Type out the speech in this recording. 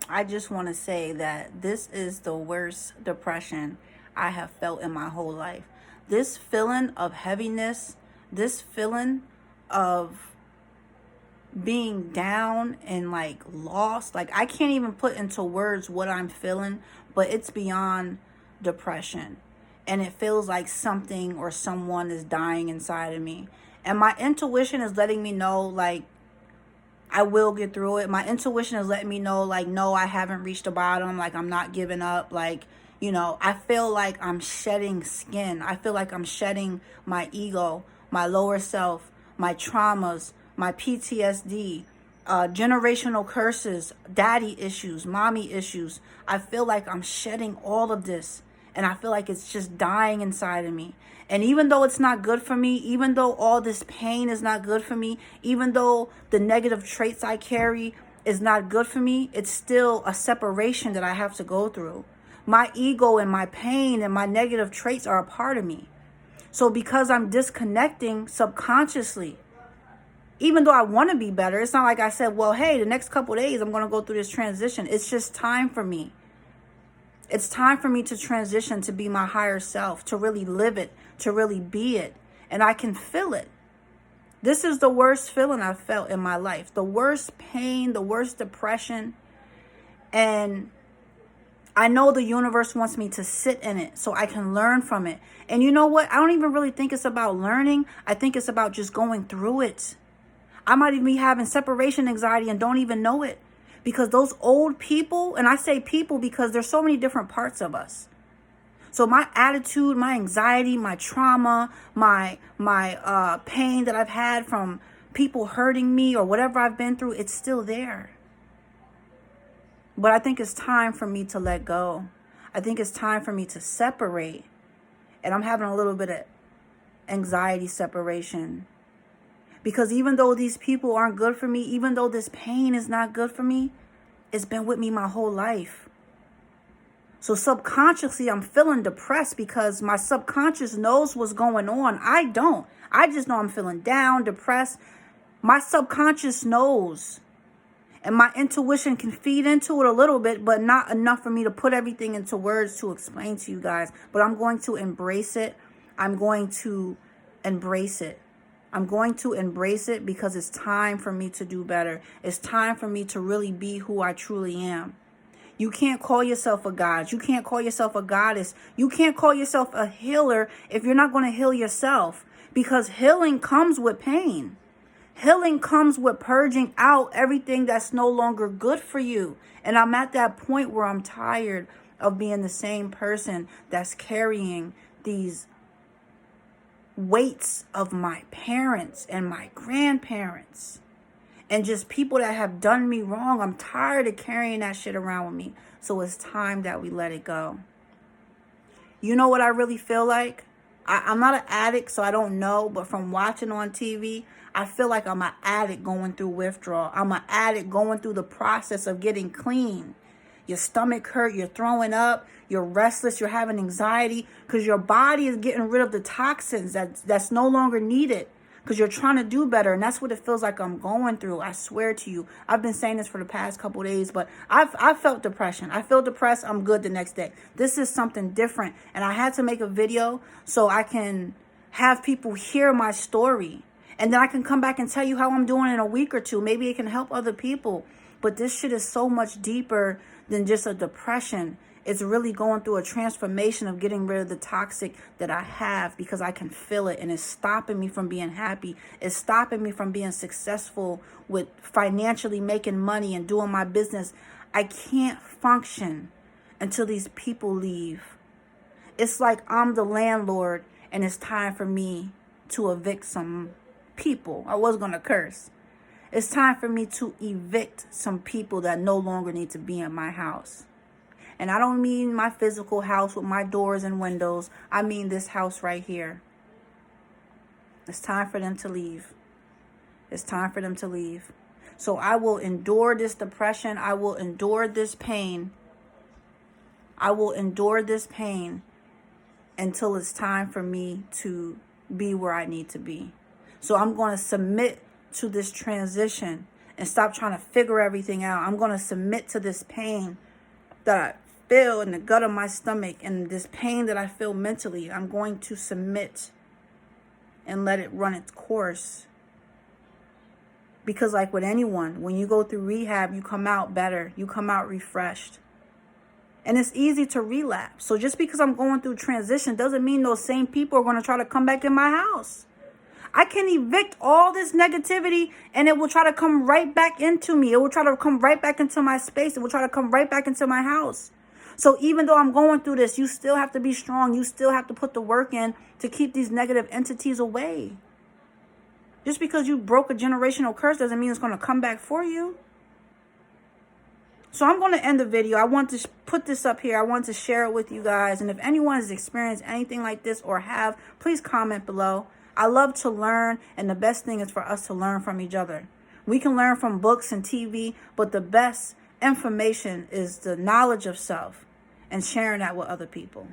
I just want to say that this is the worst depression I have felt in my whole life. This feeling of heaviness, this feeling of being down and like lost, like I can't even put into words what I'm feeling, but it's beyond depression. And it feels like something or someone is dying inside of me. And my intuition is letting me know, like, I will get through it. My intuition is letting me know, like, no, I haven't reached the bottom. Like, I'm not giving up. Like, I feel like I'm shedding skin. I feel like I'm shedding my ego, my lower self, my traumas, my PTSD, generational curses, daddy issues, mommy issues. I feel like I'm shedding all of this. And I feel like it's just dying inside of me. And even though it's not good for me, even though all this pain is not good for me, even though the negative traits I carry is not good for me, it's still a separation that I have to go through. My ego and my pain and my negative traits are a part of me. So because I'm disconnecting subconsciously, even though I want to be better, it's not like I said, well, hey, the next couple of days I'm going to go through this transition. It's just time for me. It's time for me to transition to be my higher self, to really live it, to really be it. And I can feel it. This is the worst feeling I've felt in my life. The worst pain, the worst depression. And I know the universe wants me to sit in it so I can learn from it. And you know what? I don't even really think it's about learning. I think it's about just going through it. I might even be having separation anxiety and don't even know it. Because those old people, and I say people because there's so many different parts of us. So my attitude, my anxiety, my trauma, my pain that I've had from people hurting me or whatever I've been through, it's still there. But I think it's time for me to let go. I think it's time for me to separate. And I'm having a little bit of anxiety separation. Because even though these people aren't good for me, even though this pain is not good for me, it's been with me my whole life. So subconsciously, I'm feeling depressed because my subconscious knows what's going on. I don't. I just know I'm feeling down, depressed. My subconscious knows. And my intuition can feed into it a little bit, but not enough for me to put everything into words to explain to you guys. But I'm going to embrace it. I'm going to embrace it. I'm going to embrace it because it's time for me to do better. It's time for me to really be who I truly am. You can't call yourself a god. You can't call yourself a goddess. You can't call yourself a healer if you're not going to heal yourself. Because healing comes with pain. Healing comes with purging out everything that's no longer good for you. And I'm at that point where I'm tired of being the same person that's carrying these weights of my parents and my grandparents and just people that have done me wrong. I'm tired of carrying that shit around with me. So it's time that we let it go. You know what I really feel like? I'm not an addict, so I don't know. But from watching on TV, I feel like I'm an addict going through withdrawal. I'm an addict going through the process of getting clean. Your stomach hurt, you're throwing up, you're restless, you're having anxiety because your body is getting rid of the toxins that's no longer needed because you're trying to do better. And that's what it feels like I'm going through. I swear to you. I've been saying this for the past couple of days, but I've felt depression. I feel depressed. I'm good the next day. This is something different. And I had to make a video so I can have people hear my story. And then I can come back and tell you how I'm doing in a week or two. Maybe it can help other people. But this shit is so much deeper than just a depression. It's really going through a transformation of getting rid of the toxic that I have because I can feel it and it's stopping me from being happy. It's stopping me from being successful with financially making money and doing my business. I can't function until these people leave. It's like I'm the landlord and it's time for me to evict some people. I was going to curse. It's time for me to evict some people that no longer need to be in my house. And I don't mean my physical house with my doors and windows. I mean this house right here. It's time for them to leave. It's time for them to leave. So I will endure this depression. I will endure this pain. I will endure this pain until it's time for me to be where I need to be. So I'm going to submit to this transition and stop trying to figure everything out. I'm going to submit to this pain that I feel in the gut of my stomach and this pain that I feel mentally. I'm going to submit and let it run its course. Because like with anyone, when you go through rehab, you come out better. You come out refreshed. And it's easy to relapse. So just because I'm going through transition doesn't mean those same people are going to try to come back in my house. I can evict all this negativity and it will try to come right back into me. It will try to come right back into my space. It will try to come right back into my house. So even though I'm going through this, you still have to be strong. You still have to put the work in to keep these negative entities away. Just because you broke a generational curse doesn't mean it's going to come back for you. So I'm going to end the video. I want to put this up here. I want to share it with you guys. And if anyone has experienced anything like this or have, please comment below. I love to learn, and the best thing is for us to learn from each other. We can learn from books and TV, but the best information is the knowledge of self and sharing that with other people.